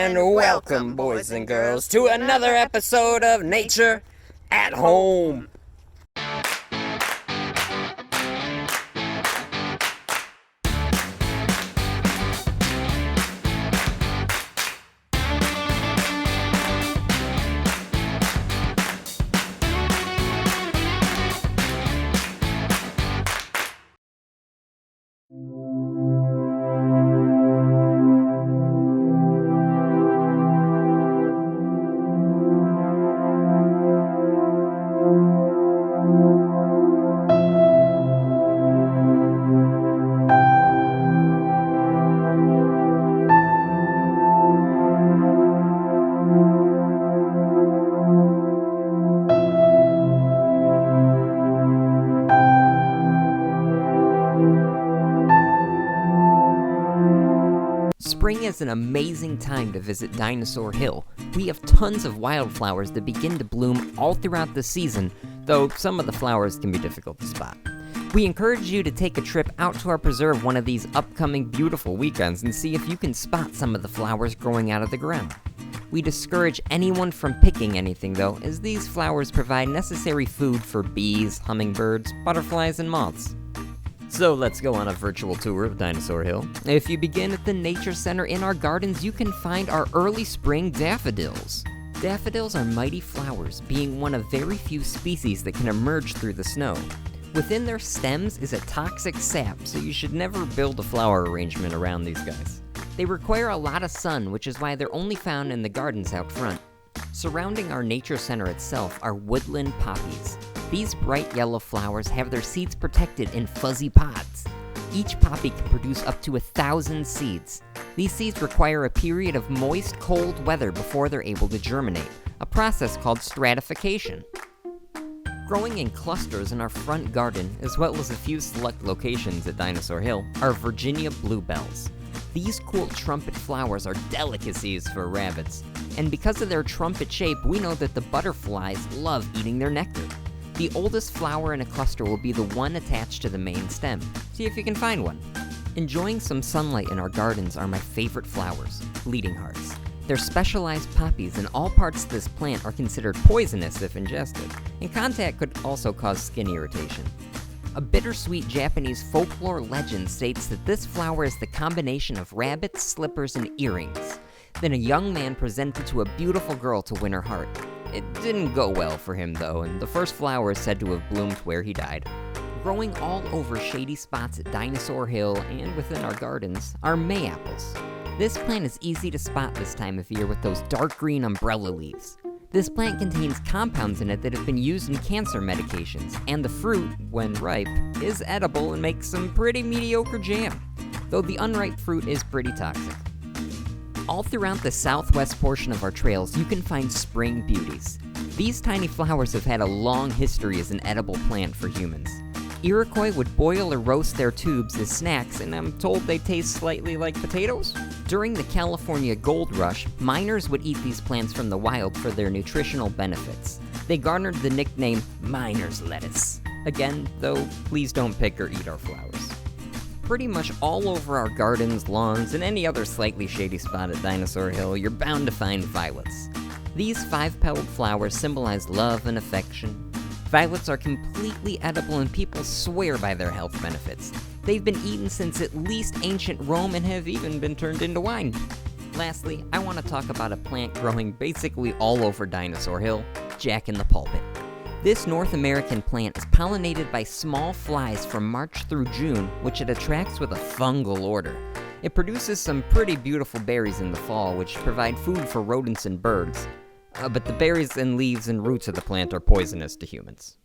And welcome, boys and girls, to another episode of Nature at Home. Spring is an amazing time to visit Dinosaur Hill. We have tons of wildflowers that begin to bloom all throughout the season, though some of the flowers can be difficult to spot. We encourage you to take a trip out to our preserve one of these upcoming beautiful weekends and see if you can spot some of the flowers growing out of the ground. We discourage anyone from picking anything though, as these flowers provide necessary food for bees, hummingbirds, butterflies, and moths. So let's go on a virtual tour of Dinosaur Hill. If you begin at the Nature Center in our gardens, you can find our early spring daffodils. Daffodils are mighty flowers, being one of very few species that can emerge through the snow. Within their stems is a toxic sap, so you should never build a flower arrangement around these guys. They require a lot of sun, which is why they're only found in the gardens out front. Surrounding our Nature Center itself are woodland poppies. These bright yellow flowers have their seeds protected in fuzzy pods. Each poppy can produce up to 1,000 seeds. These seeds require a period of moist, cold weather before they're able to germinate, a process called stratification. Growing in clusters in our front garden, as well as a few select locations at Dinosaur Hill, are Virginia bluebells. These cool trumpet flowers are delicacies for rabbits, and because of their trumpet shape, we know that the butterflies love eating their nectar. The oldest flower in a cluster will be the one attached to the main stem. See if you can find one. Enjoying some sunlight in our gardens are my favorite flowers, bleeding hearts. They're specialized poppies, and all parts of this plant are considered poisonous if ingested, and contact could also cause skin irritation. A bittersweet Japanese folklore legend states that this flower is the combination of rabbits, slippers, and earrings. Then a young man presented to a beautiful girl to win her heart. It didn't go well for him though, and the first flower is said to have bloomed where he died. Growing all over shady spots at Dinosaur Hill and within our gardens are Mayapples. This plant is easy to spot this time of year with those dark green umbrella leaves. This plant contains compounds in it that have been used in cancer medications, and the fruit, when ripe, is edible and makes some pretty mediocre jam, though the unripe fruit is pretty toxic. All throughout the southwest portion of our trails, you can find spring beauties. These tiny flowers have had a long history as an edible plant for humans. Iroquois would boil or roast their tubes as snacks, and I'm told they taste slightly like potatoes. During the California Gold Rush, miners would eat these plants from the wild for their nutritional benefits. They garnered the nickname miner's lettuce. Again, though, please don't pick or eat our flowers. Pretty much all over our gardens, lawns, and any other slightly shady spot at Dinosaur Hill, you're bound to find violets. These 5-petaled flowers symbolize love and affection. Violets are completely edible and people swear by their health benefits. They've been eaten since at least ancient Rome and have even been turned into wine. Lastly, I want to talk about a plant growing basically all over Dinosaur Hill, Jack-in-the-Pulpit. This North American plant is pollinated by small flies from March through June, which it attracts with a fungal odor. It produces some pretty beautiful berries in the fall, which provide food for rodents and birds. But the berries and leaves and roots of the plant are poisonous to humans.